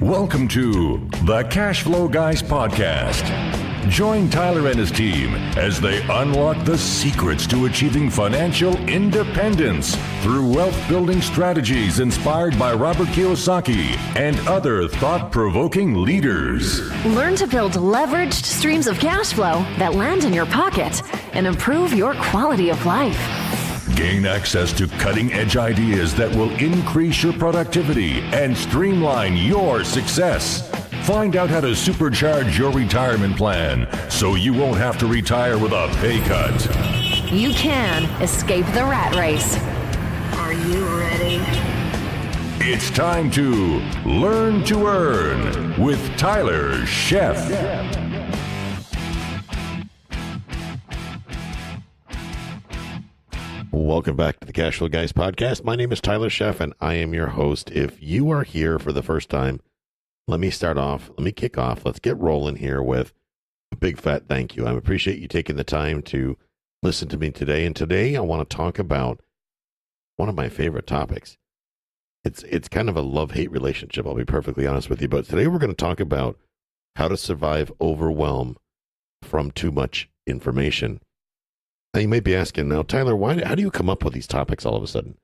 Welcome to the Cash Flow Guys podcast. Join Tyler and his team as they unlock the secrets to achieving financial independence through wealth-building strategies inspired by Robert Kiyosaki and other thought-provoking leaders. Learn to build leveraged streams of cash flow that land in your pocket and improve your quality of life. Gain access to cutting-edge ideas that will increase your productivity and streamline your success. Find out how to supercharge your retirement plan so you won't have to retire with a pay cut. You can escape the rat race. Are you ready? It's time to Learn to Earn with Tyler Sheff. Welcome back to the Cash Flow Guys podcast. My name is Tyler Sheff, and I am your host. If you are here for the first time, let me kick off. Let's get rolling here with a big fat thank you. I appreciate you taking the time to listen to me today. And today I want to talk about one of my favorite topics. It's kind of a love-hate relationship, I'll be perfectly honest with you. But today we're going to talk about how to survive overwhelm from too much information. Now, you may be asking, now, Tyler, how do you come up with these topics all of a sudden?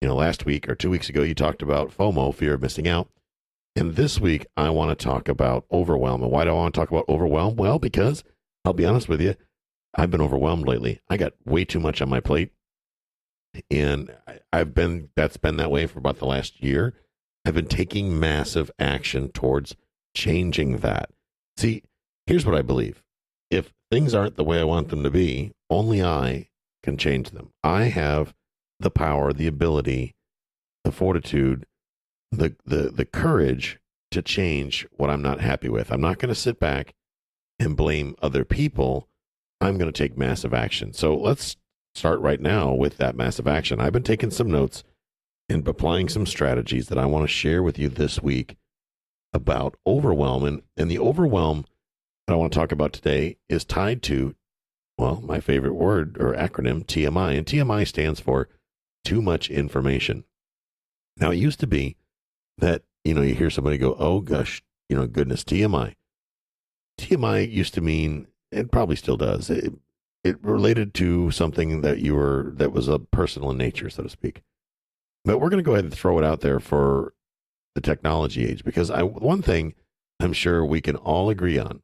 You know, last week or 2 weeks ago, you talked about FOMO, fear of missing out. And this week, I want to talk about overwhelm. And why do I want to talk about overwhelm? Well, because I'll be honest with you, I've been overwhelmed lately. I got way too much on my plate. And that's been that way for about the last year. I've been taking massive action towards changing that. See, here's what I believe. If things aren't the way I want them to be, only I can change them. I have the power, the ability, the fortitude, the courage to change what I'm not happy with. I'm not going to sit back and blame other people. I'm going to take massive action. So let's start right now with that massive action. I've been taking some notes and applying some strategies that I want to share with you this week about overwhelm. And the overwhelm that I want to talk about today is tied to, well, my favorite word or acronym, TMI. And TMI stands for too much information. Now, it used to be that, you hear somebody go, oh, gosh, goodness, TMI. TMI used to mean, it probably still does, it related to something that was a personal in nature, so to speak. But we're going to go ahead and throw it out there for the technology age, because one thing I'm sure we can all agree on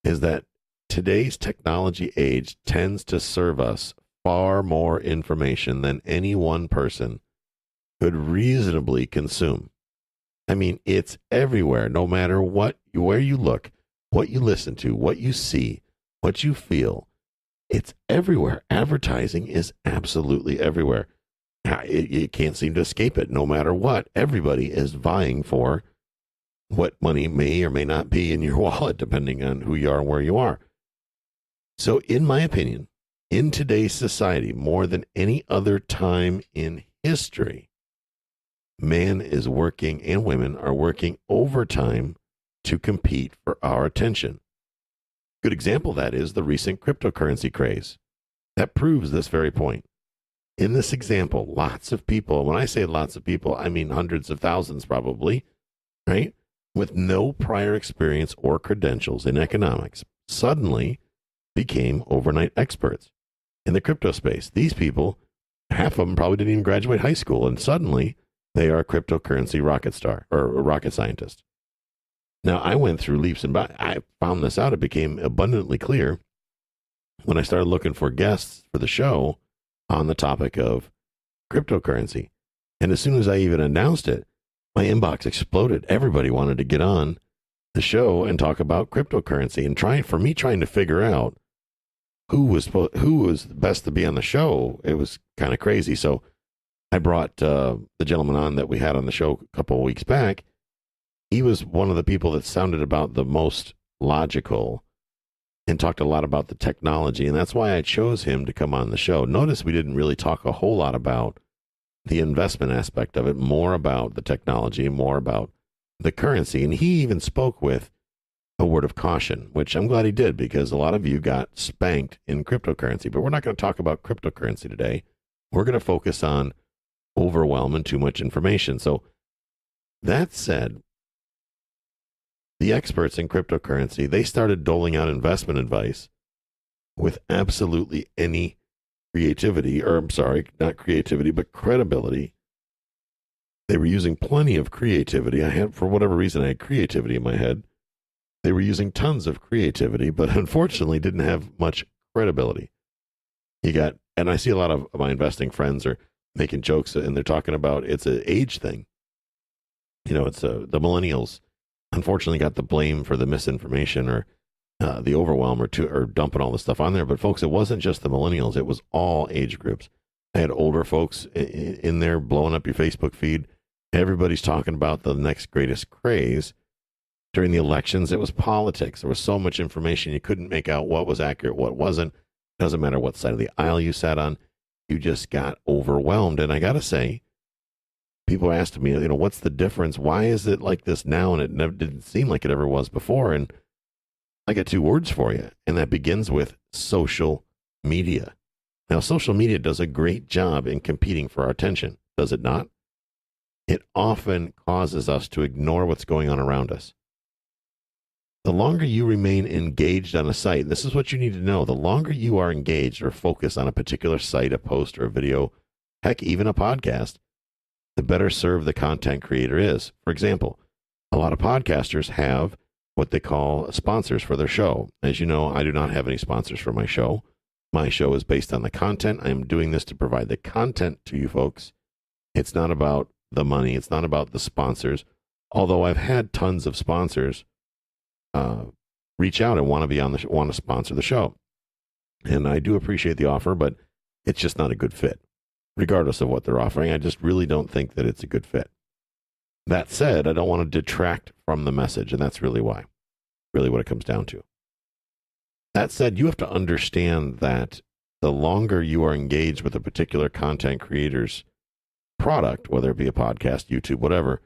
is that today's technology age tends to serve us far more information than any one person could reasonably consume. I mean, it's everywhere, no matter where you look, what you listen to, what you see, what you feel. It's everywhere. Advertising is absolutely everywhere. You can't seem to escape it. No matter what, everybody is vying for what money may or may not be in your wallet, depending on who you are and where you are. So in my opinion, in today's society, more than any other time in history, man is working and women are working overtime to compete for our attention. Good example of that is the recent cryptocurrency craze. That proves this very point. In this example, lots of people, when I say lots of people, I mean hundreds of thousands probably, right? With no prior experience or credentials in economics, suddenly became overnight experts in the crypto space. These people, half of them probably didn't even graduate high school, and suddenly they are a cryptocurrency rocket star or a rocket scientist. Now, I went through leaps and bounds. I found this out. It became abundantly clear when I started looking for guests for the show on the topic of cryptocurrency. And as soon as I even announced it, my inbox exploded. Everybody wanted to get on the show and talk about cryptocurrency, and trying to figure out who was best to be on the show. It was kind of crazy. So I brought the gentleman on that we had on the show a couple of weeks back. He was one of the people that sounded about the most logical and talked a lot about the technology. And that's why I chose him to come on the show. Notice we didn't really talk a whole lot about the investment aspect of it, more about the technology, more about the currency. And he even spoke with a word of caution, which I'm glad he did, because a lot of you got spanked in cryptocurrency. But we're not going to talk about cryptocurrency today. We're going to focus on overwhelm and too much information. So that said, the experts in cryptocurrency, they started doling out investment advice with absolutely any creativity, or I'm sorry, not creativity, but credibility. They were using plenty of creativity. For whatever reason, I had creativity in my head. They were using tons of creativity, but unfortunately didn't have much credibility. And I see a lot of my investing friends are making jokes, and they're talking about it's an age thing. It's the millennials unfortunately got the blame for the misinformation or the overwhelm or dumping all this stuff on there. But folks, it wasn't just the millennials. It was all age groups. I had older folks in there blowing up your Facebook feed. Everybody's talking about the next greatest craze. During the elections, it was politics. There was so much information you couldn't make out what was accurate, what wasn't. Doesn't matter what side of the aisle you sat on. You just got overwhelmed. And I got to say, people asked me, what's the difference? Why is it like this now? And it never didn't seem like it ever was before. And I got 2 words for you. And that begins with social media. Now, social media does a great job in competing for our attention, does it not? It often causes us to ignore what's going on around us. The longer you remain engaged on a site, this is what you need to know. The longer you are engaged or focused on a particular site, a post or a video, heck, even a podcast, the better served the content creator is. For example, a lot of podcasters have what they call sponsors for their show. As you know, I do not have any sponsors for my show. My show is based on the content. I am doing this to provide the content to you folks. It's not about the money. It's not about the sponsors. Although I've had tons of sponsors reach out and want to sponsor the show. And I do appreciate the offer, but it's just not a good fit. Regardless of what they're offering, I just really don't think that it's a good fit. That said, I don't want to detract from the message, and that's really what it comes down to. That said, you have to understand that the longer you are engaged with a particular content creator's product, whether it be a podcast, YouTube, whatever,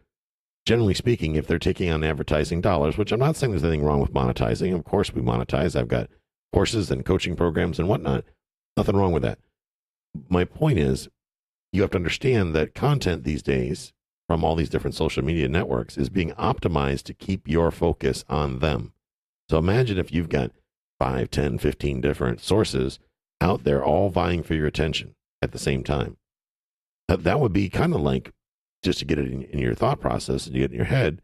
generally speaking, if they're taking on advertising dollars, which I'm not saying there's anything wrong with monetizing. Of course we monetize. I've got courses and coaching programs and whatnot. Nothing wrong with that. My point is, you have to understand that content these days from all these different social media networks is being optimized to keep your focus on them. So imagine if you've got 5, 10, 15 different sources out there all vying for your attention at the same time. That would be kind of like, just to get it in your thought process and you get it in your head,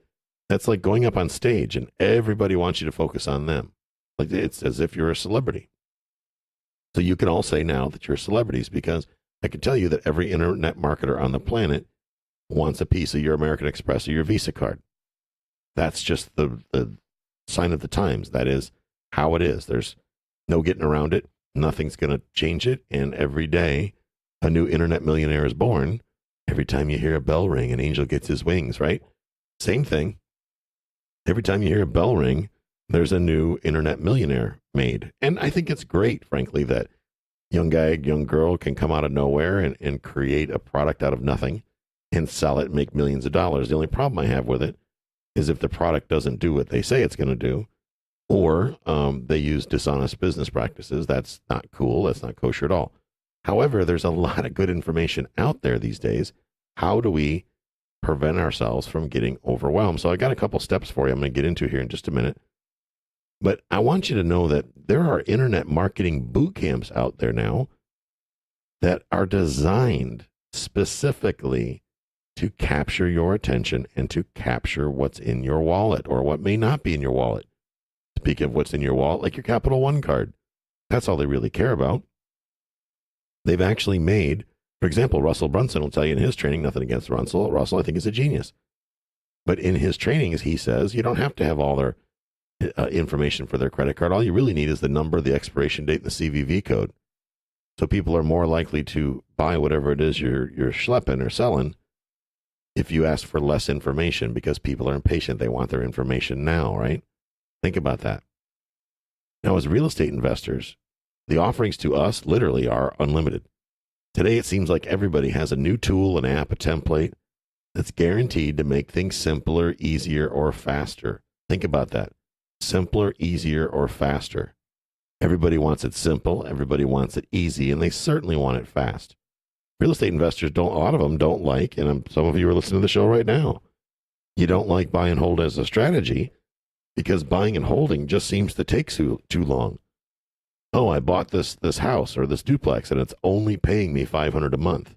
that's like going up on stage and everybody wants you to focus on them. Like it's as if you're a celebrity. So you can all say now that you're celebrities, because I can tell you that every internet marketer on the planet wants a piece of your American Express or your Visa card. That's just the sign of the times. That is how it is. There's no getting around it. Nothing's going to change it. And every day a new internet millionaire is born. Every time you hear a bell ring, an angel gets his wings, right? Same thing. Every time you hear a bell ring, there's a new internet millionaire made. And I think it's great, frankly, that young guy, young girl can come out of nowhere and create a product out of nothing and sell it and make millions of dollars. The only problem I have with it is if the product doesn't do what they say it's going to do, or they use dishonest business practices. That's not cool. That's not kosher at all. However, there's a lot of good information out there these days. How do we prevent ourselves from getting overwhelmed? So I got a couple steps for you I'm going to get into here in just a minute. But I want you to know that there are internet marketing boot camps out there now that are designed specifically to capture your attention and to capture what's in your wallet or what may not be in your wallet. Speaking of what's in your wallet, like your Capital One card, that's all they really care about. They've actually made, for example, Russell Brunson will tell you in his training, nothing against Russell. Russell, I think, is a genius. But in his trainings, he says you don't have to have all their information for their credit card. All you really need is the number, the expiration date, and the CVV code. So people are more likely to buy whatever it is you're schlepping or selling if you ask for less information, because people are impatient. They want their information now, right? Think about that. Now, as real estate investors, the offerings to us literally are unlimited. Today, it seems like everybody has a new tool, an app, a template that's guaranteed to make things simpler, easier, or faster. Think about that. Simpler, easier, or faster. Everybody wants it simple. Everybody wants it easy, and they certainly want it fast. Real estate investors a lot of them don't like, and some of you are listening to the show right now. You don't like buy and hold as a strategy because buying and holding just seems to take too long. Oh, I bought this house or this duplex and it's only paying me $500 a month.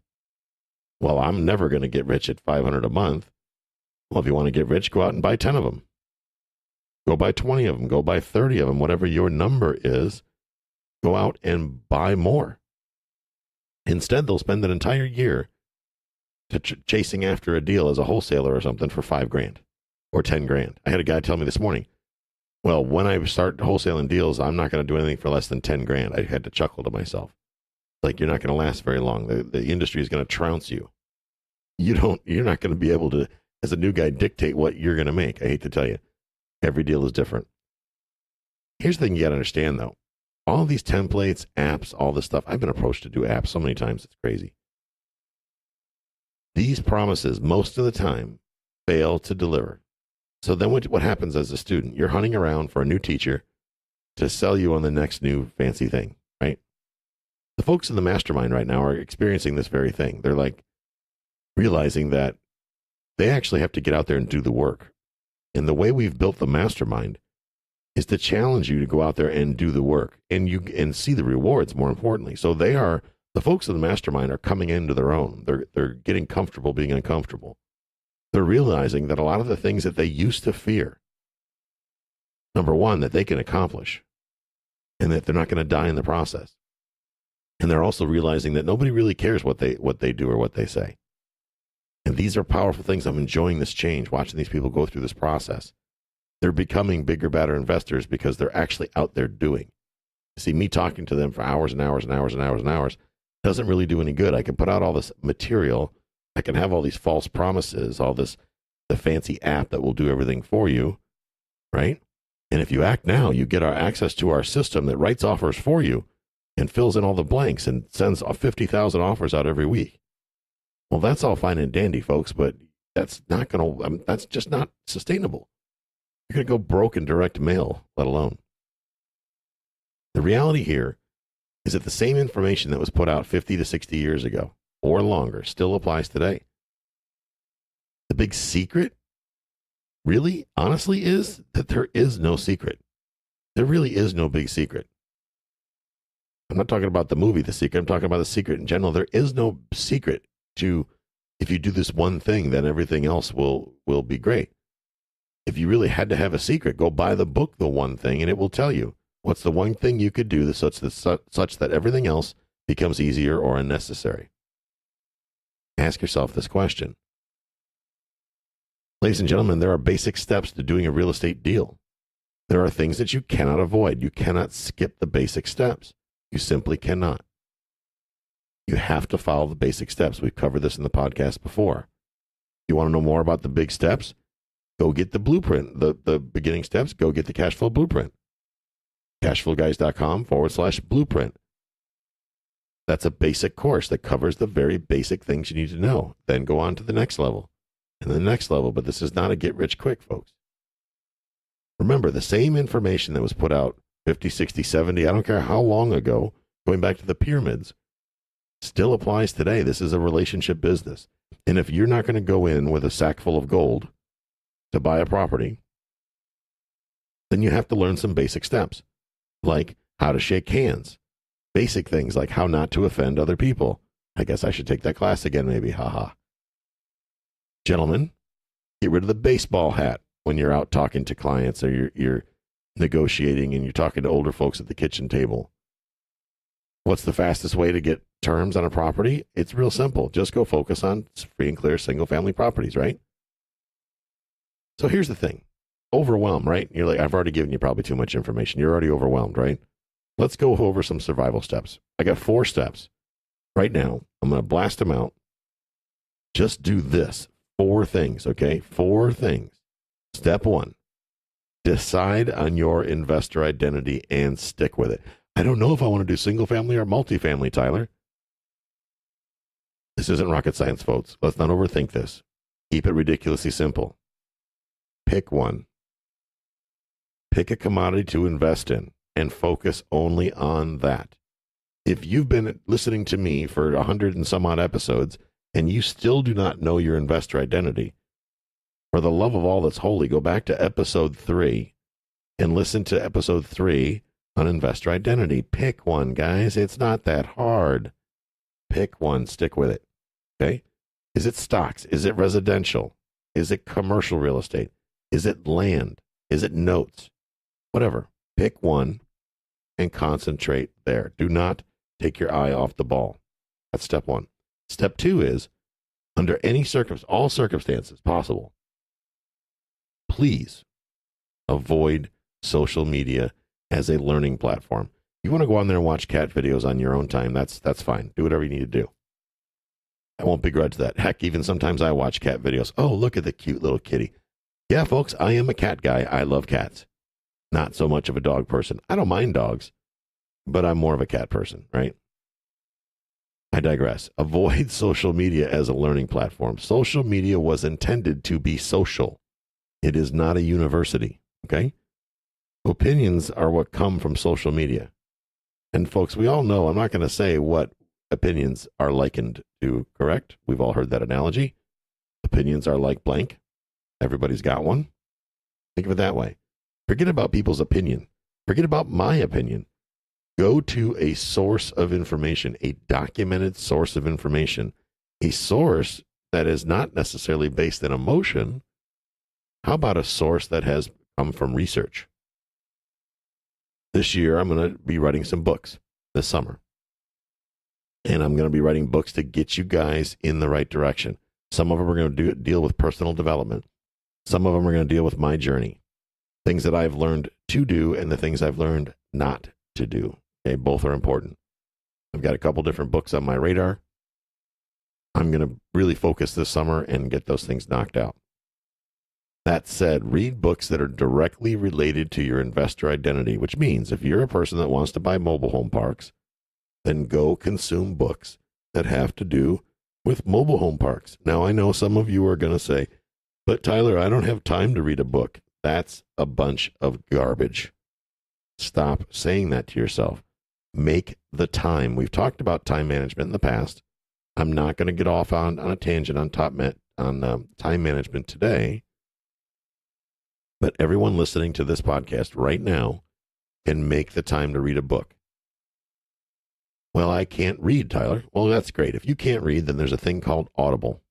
Well, I'm never going to get rich at $500 a month. Well, if you want to get rich, go out and buy 10 of them. Go buy 20 of them. Go buy 30 of them. Whatever your number is, go out and buy more. Instead, they'll spend an entire year chasing after a deal as a wholesaler or something for $5,000 or $10,000. I had a guy tell me this morning, well, when I start wholesaling deals, I'm not going to do anything for less than $10,000. I had to chuckle to myself. Like, you're not going to last very long. The industry is going to trounce you. You're not going to be able to, as a new guy, dictate what you're going to make. I hate to tell you. Every deal is different. Here's the thing you got to understand, though. All these templates, apps, all this stuff, I've been approached to do apps so many times, it's crazy. These promises, most of the time, fail to deliver. So then what happens as a student? You're hunting around for a new teacher to sell you on the next new fancy thing, right? The folks in the mastermind right now are experiencing this very thing. They're like realizing that they actually have to get out there and do the work. And the way we've built the mastermind is to challenge you to go out there and do the work and see the rewards, more importantly. So the folks in the mastermind are coming into their own. They're getting comfortable being uncomfortable. They're realizing that a lot of the things that they used to fear, number one, that they can accomplish and that they're not going to die in the process. And they're also realizing that nobody really cares what they do or what they say. And these are powerful things. I'm enjoying this change, watching these people go through this process. They're becoming bigger, better investors because they're actually out there doing. See, me talking to them for hours and hours and hours and hours and hours doesn't really do any good. I can put out all this material. I can have all these false promises, the fancy app that will do everything for you, right? And if you act now, you get access to our system that writes offers for you and fills in all the blanks and sends 50,000 offers out every week. Well, that's all fine and dandy, folks, but that's just not sustainable. You're going to go broke in direct mail, let alone. The reality here is that the same information that was put out 50 to 60 years ago or longer still applies today. The big secret really, honestly, is that there is no secret. There really is no big secret. I'm not talking about the movie, The Secret. I'm talking about the secret in general. There is no secret to, if you do this one thing, then everything else will be great. If you really had to have a secret, go buy the book, The One Thing, and it will tell you what's the one thing you could do such that everything else becomes easier or unnecessary. Ask yourself this question. Ladies and gentlemen, there are basic steps to doing a real estate deal. There are things that you cannot avoid. You cannot skip the basic steps. You simply cannot. You have to follow the basic steps. We've covered this in the podcast before. You want to know more about the big steps? Go get the blueprint, the beginning steps. Go get the cash flow blueprint. Cashflowguys.com/blueprint. That's a basic course that covers the very basic things you need to know. Then go on to the next level and the next level. But this is not a get rich quick, folks. Remember, the same information that was put out 50, 60, 70, I don't care how long ago, going back to the pyramids, still applies today. This is a relationship business. And if you're not going to go in with a sack full of gold to buy a property, then you have to learn some basic steps, like how to shake hands, basic things like how not to offend other people. I guess I should take that class again, maybe. Haha. Gentlemen, get rid of the baseball hat when you're out talking to clients or you're negotiating and you're talking to older folks at the kitchen table. What's the fastest way to get terms on a property? It's real simple. Just go focus on free and clear single family properties, right? So here's the thing. Overwhelmed, right? You're like, I've already given you probably too much information. You're already overwhelmed, right? Let's go over some survival steps. I got 4 steps. Right now, I'm going to blast them out. Just do this. 4 things, okay? 4 things. Step 1. Decide on your investor identity and stick with it. I don't know if I want to do single family or multifamily, Tyler. This isn't rocket science, folks. Let's not overthink this. Keep it ridiculously simple. Pick one. Pick a commodity to invest in and focus only on that. If you've been listening to me for 100 and some odd episodes and you still do not know your investor identity, for the love of all that's holy, go back to episode 3 and listen to episode 3 on investor identity. Pick one, guys. It's not that hard. Pick one. Stick with it. Okay? Is it stocks? Is it residential? Is it commercial real estate? Is it land? Is it notes? Whatever. Pick one and concentrate there. Do not take your eye off the ball. That's step 1. Step 2 is, under any all circumstances possible, please avoid social media as a learning platform. You want to go on there and watch cat videos on your own time, that's fine. Do whatever you need to do. I won't begrudge that. Heck, even sometimes I watch cat videos. Oh, look at the cute little kitty. Yeah, folks, I am a cat guy. I love cats. Not so much of a dog person. I don't mind dogs, but I'm more of a cat person, right? I digress. Avoid social media as a learning platform. Social media was intended to be social. It is not a university, okay? Opinions are what come from social media. And folks, we all know, I'm not going to say what opinions are likened to, correct? We've all heard that analogy. Opinions are like blank. Everybody's got one. Think of it that way. Forget about people's opinion. Forget about my opinion. Go to a source of information, a documented source of information, a source that is not necessarily based in emotion. How about a source that has come from research? This year, I'm going to be writing some books this summer. And I'm going to be writing books to get you guys in the right direction. Some of them are going to deal with personal development. Some of them are going to deal with my journey, things that I've learned to do and the things I've learned not to do. Okay, both are important. I've got a couple different books on my radar. I'm going to really focus this summer and get those things knocked out. That said, read books that are directly related to your investor identity, which means if you're a person that wants to buy mobile home parks, then go consume books that have to do with mobile home parks. Now, I know some of you are going to say, but Tyler, I don't have time to read a book. That's a bunch of garbage. Stop saying that to yourself. Make the time. We've talked about time management in the past. I'm not going to get off on a tangent on time management today. But everyone listening to this podcast right now can make the time to read a book. Well, I can't read, Tyler. Well, that's great. If you can't read, then there's a thing called Audible,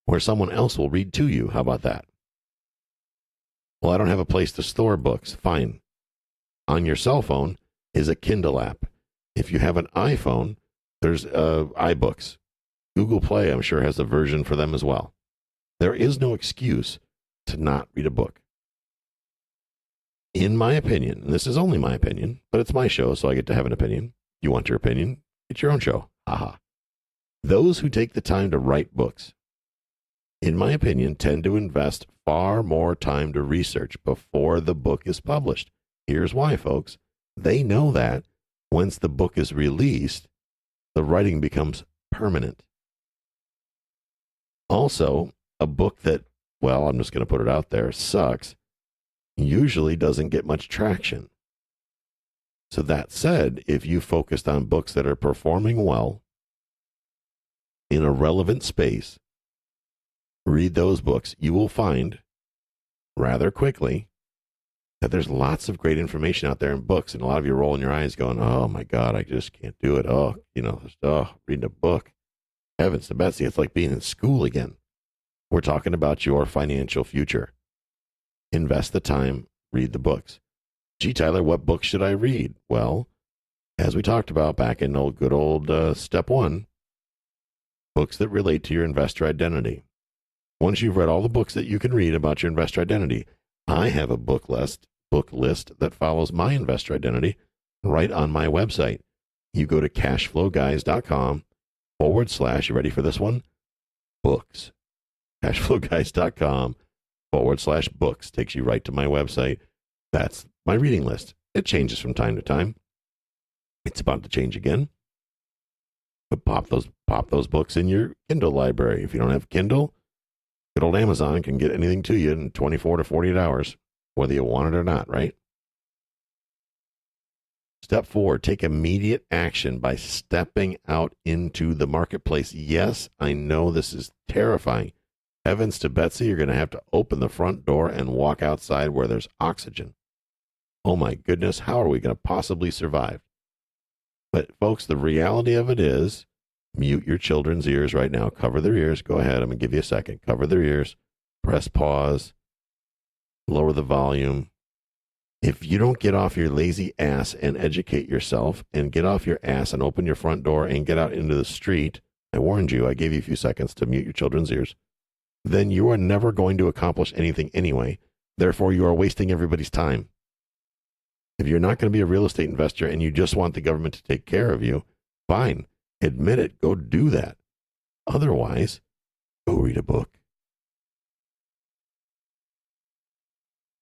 where someone else will read to you. How about that? Well, I don't have a place to store books. Fine. On your cell phone is a Kindle app. If you have an iPhone, there's iBooks. Google Play, I'm sure, has a version for them as well. There is no excuse to not read a book. In my opinion, and this is only my opinion, but it's my show, so I get to have an opinion. You want your opinion? It's your own show. Haha. Those who take the time to write books, in my opinion, tend to invest far more time to research before the book is published. Here's why, folks. They know that once the book is released, the writing becomes permanent. Also, a book that, well, I'm just going to put it out there, sucks, usually doesn't get much traction. So that said, if you focused on books that are performing well in a relevant space, read those books, you will find rather quickly that there's lots of great information out there in books, and a lot of you are rolling your eyes going, oh my God, I just can't do it. Reading a book. Heavens to Betsy, it's like being in school again. We're talking about your financial future. Invest the time, read the books. Gee, Tyler, what books should I read? Well, as we talked about back in good old step 1, books that relate to your investor identity. Once you've read all the books that you can read about your investor identity, I have a book list that follows my investor identity right on my website. You go to cashflowguys.com / you ready for this one? Books. Cashflowguys.com / books takes you right to my website. That's my reading list. It changes from time to time. It's about to change again. But pop those books in your Kindle library. If you don't have Kindle, good old Amazon can get anything to you in 24 to 48 hours, whether you want it or not, right? Step 4, take immediate action by stepping out into the marketplace. Yes, I know this is terrifying. Heavens to Betsy, you're going to have to open the front door and walk outside where there's oxygen. Oh my goodness, how are we going to possibly survive? But folks, the reality of it is, mute your children's ears right now. Cover their ears. Go ahead. I'm going to give you a second. Cover their ears. Press pause. Lower the volume. If you don't get off your lazy ass and educate yourself and get off your ass and open your front door and get out into the street, I warned you, I gave you a few seconds to mute your children's ears, then you are never going to accomplish anything anyway. Therefore, you are wasting everybody's time. If you're not going to be a real estate investor and you just want the government to take care of you, fine. Admit it. Go do that. Otherwise, go read a book.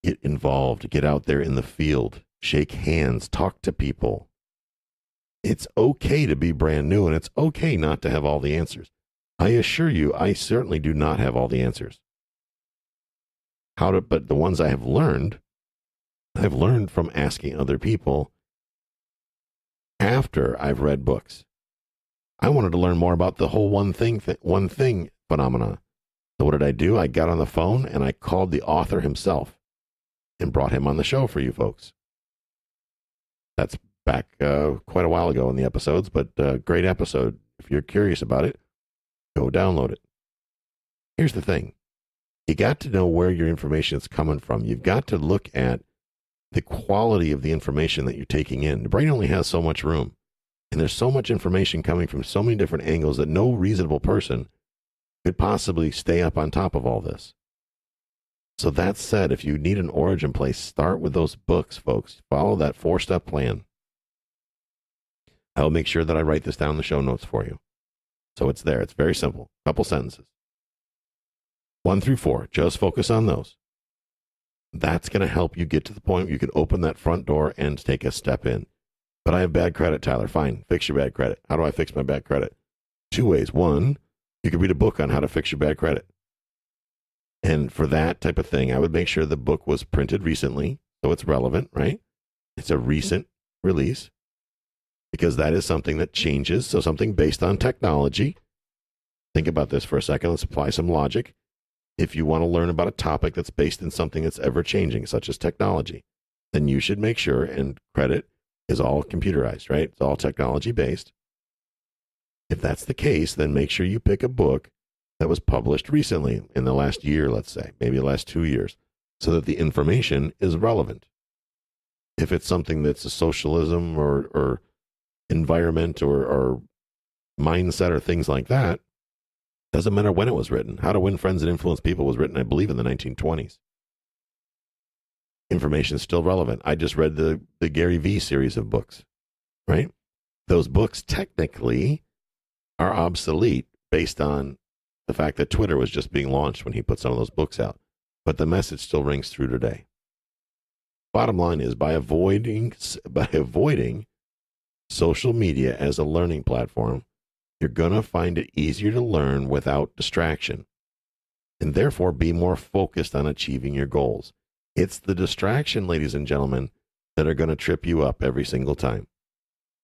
Get involved. Get out there in the field. Shake hands. Talk to people. It's okay to be brand new, and it's okay not to have all the answers. I assure you, I certainly do not have all the answers. But the ones I've learned from asking other people after I've read books. I wanted to learn more about the whole one thing phenomena. So what did I do? I got on the phone and I called the author himself and brought him on the show for you folks. That's back quite a while ago in the episodes, but great episode. If you're curious about it, go download it. Here's the thing. You got to know where your information is coming from. You've got to look at the quality of the information that you're taking in. The brain only has so much room, and there's so much information coming from so many different angles that no reasonable person could possibly stay up on top of all this. So that said, if you need an origin place, start with those books, folks. Follow that 4-step plan. I'll make sure that I write this down in the show notes for you. So it's there. It's very simple. A couple sentences. 1 through 4. Just focus on those. That's going to help you get to the point where you can open that front door and take a step in. But I have bad credit, Tyler. Fine. Fix your bad credit. How do I fix my bad credit? 2 ways. 1, you could read a book on how to fix your bad credit. And for that type of thing, I would make sure the book was printed recently, so it's relevant, right? It's a recent release, because that is something that changes. So something based on technology. Think about this for a second. Let's apply some logic. If you want to learn about a topic that's based in something that's ever changing, such as technology, then you should make sure, and credit is all computerized, right? It's all technology based. If that's the case, then make sure you pick a book that was published recently in the last year, let's say, maybe the last 2 years, so that the information is relevant. If it's something that's a socialism or environment or mindset or things like that, doesn't matter when it was written. How to Win Friends and Influence People was written, I believe, in the 1920s. Information is still relevant. I just read the Gary Vee series of books, right? Those books technically are obsolete based on the fact that Twitter was just being launched when he put some of those books out. But the message still rings through today. Bottom line is, by avoiding social media as a learning platform, you're going to find it easier to learn without distraction, and therefore be more focused on achieving your goals. It's the distraction, ladies and gentlemen, that are going to trip you up every single time.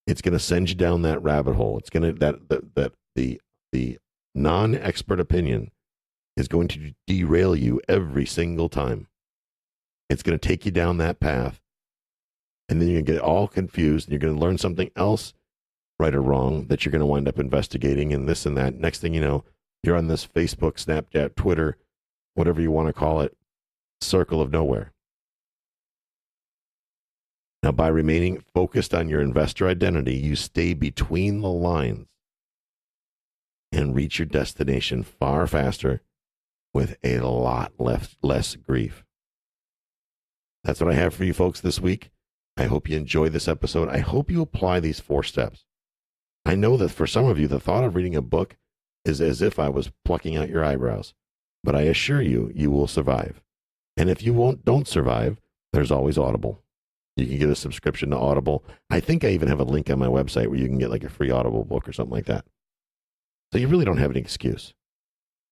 It's going to send you down that rabbit hole. It's going to the non-expert opinion is going to derail you every single time. It's going to take you down that path, and then you're going to get all confused, and you're going to learn something else, right or wrong, that you're going to wind up investigating and this and that. Next thing you know, you're on this Facebook, Snapchat, Twitter, whatever you want to call it, circle of nowhere. Now, by remaining focused on your investor identity, you stay between the lines and reach your destination far faster with a lot less grief. That's what I have for you folks this week. I hope you enjoy this episode. I hope you apply these 4 steps. I know that for some of you, the thought of reading a book is as if I was plucking out your eyebrows, but I assure you, you will survive. And if you don't survive, there's always Audible. You can get a subscription to Audible. I think I even have a link on my website where you can get like a free Audible book or something like that. So you really don't have any excuse.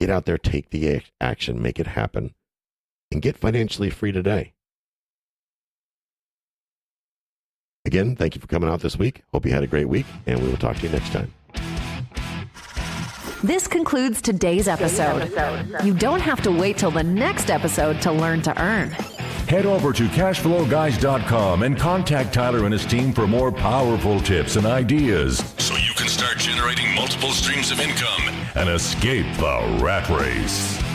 Get out there, take the action, make it happen, and get financially free today. Again, thank you for coming out this week. Hope you had a great week, and we will talk to you next time. This concludes today's episode. You don't have to wait till the next episode to learn to earn. Head over to cashflowguys.com and contact Tyler and his team for more powerful tips and ideas so you can start generating multiple streams of income and escape the rat race.